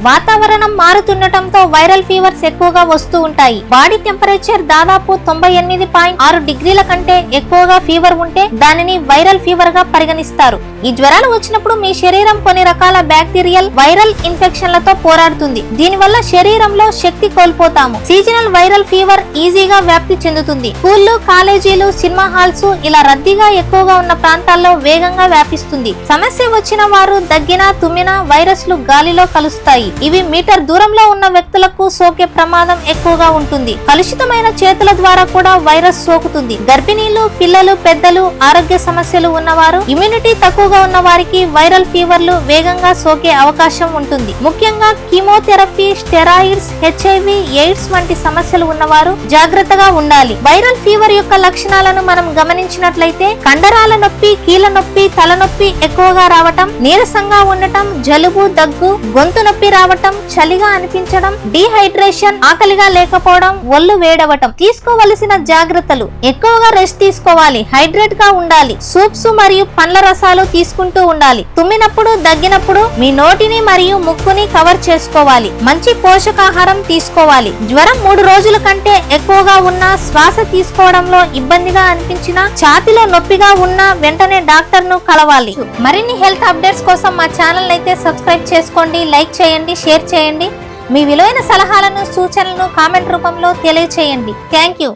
వాతావరణం మారుతుండటంతో viral fevers ఎక్కువగా వస్తూ ఉంటాయి. బాడీ టెంపరేచర్ దాదాపు 98.6 డిగ్రీల కంటే ఎక్కువగా ఫీవర్ ఉంటే దానిని వైరల్ ఫీవర్ గా పరిగణిస్తారు. ఈ జ్వరాలు వచ్చినప్పుడు మీ శరీరం కొన్ని రకాల బ్యాక్టీరియల్ వైరల్ ఇన్ఫెక్షన్లతో పోరాడుతుంది. దీనివల్ల శరీరంలో శక్తి కోల్పోతాము. సీజనల్ వైరల్ ఫీవర్ ఈజీగా వ్యాప్తి చెందుతుంది. స్కూళ్లు, కాలేజీలు, సినిమా హాల్స్ ఇలా రద్దీగా ఎక్కువగా ఉన్న ప్రాంతాల్లో వేగంగా వ్యాపిస్తుంది. సమస్య వచ్చిన వారు దగ్గినా, తుమ్మినా వైరస్లు గాలిలో కలుస్తాయి. ఇవి మీటర్ దూరంలో ఉన్న వ్యక్తులకు సోకే ప్రమాదం ఎక్కువగా ఉంటుంది. కలుషితమైన చేతుల ద్వారా కూడా వైరస్ సోకుతుంది. గర్భిణీలు, పిల్లలు, పెద్దలు, ఆరోగ్య సమస్యలు ఉన్నవారు, ఇమ్యూనిటీ తక్కువగా ఉన్న వారికి వైరల్ ఫీవర్లు వేగంగా సోకే అవకాశం ఉంటుంది. ముఖ్యంగా కీమోథెరపీ, స్టెరాయిడ్స్, హెచ్ఐవి, ఎయిడ్స్ వంటి సమస్యలు ఉన్నవారు జాగ్రత్తగా ఉండాలి. వైరల్ ఫీవర్ యొక్క లక్షణాలను మనం గమనించినట్లయితే కండరాల నొప్పి, కీళ్ళ నొప్పి, తలనొప్పి ఎక్కువగా రావటం, నీరసంగా ఉండటం, జలుబు, దగ్గు, గొంతు నొప్పి రావటం, చలిగా అనిపించడం, డీహైడ్రేషన్, ఆకలిగా లేకపోవడం, ఒళ్ళు వేడవటం. తీసుకోవలసిన జాగ్రత్తలు: ఎక్కువగా రెస్ట్ తీసుకోవాలి, హైడ్రేట్ గా ఉండాలి, సూప్స్ మరియు పండ్ల రసాలు తీసుకుంటూ ఉండాలి. తుమ్మినప్పుడు, దగ్గినప్పుడు మీ నోటిని మరియు ముక్కుని కవర్ చేసుకోవాలి. మంచి పోషకాహారం తీసుకోవాలి. జ్వరం 3 రోజుల కంటే ఎక్కువగా ఉన్నా, శ్వాస తీసుకోవడంలో ఇబ్బందిగా అనిపించినా, ఛాతిలో నొప్పిగా ఉన్నా వెంటనే డాక్టర్ ను కలవాలి. మరిన్ని హెల్త్ అప్డేట్స్ కోసం మా ఛానల్ అయితే సబ్స్క్రైబ్ చేసుకోండి, లైక్ చేయండి, షేర్ చేయండి. మీ విలువైన సలహాలను, సూచనలను కామెంట్ రూపంలో తెలియచేయండి. Thank you.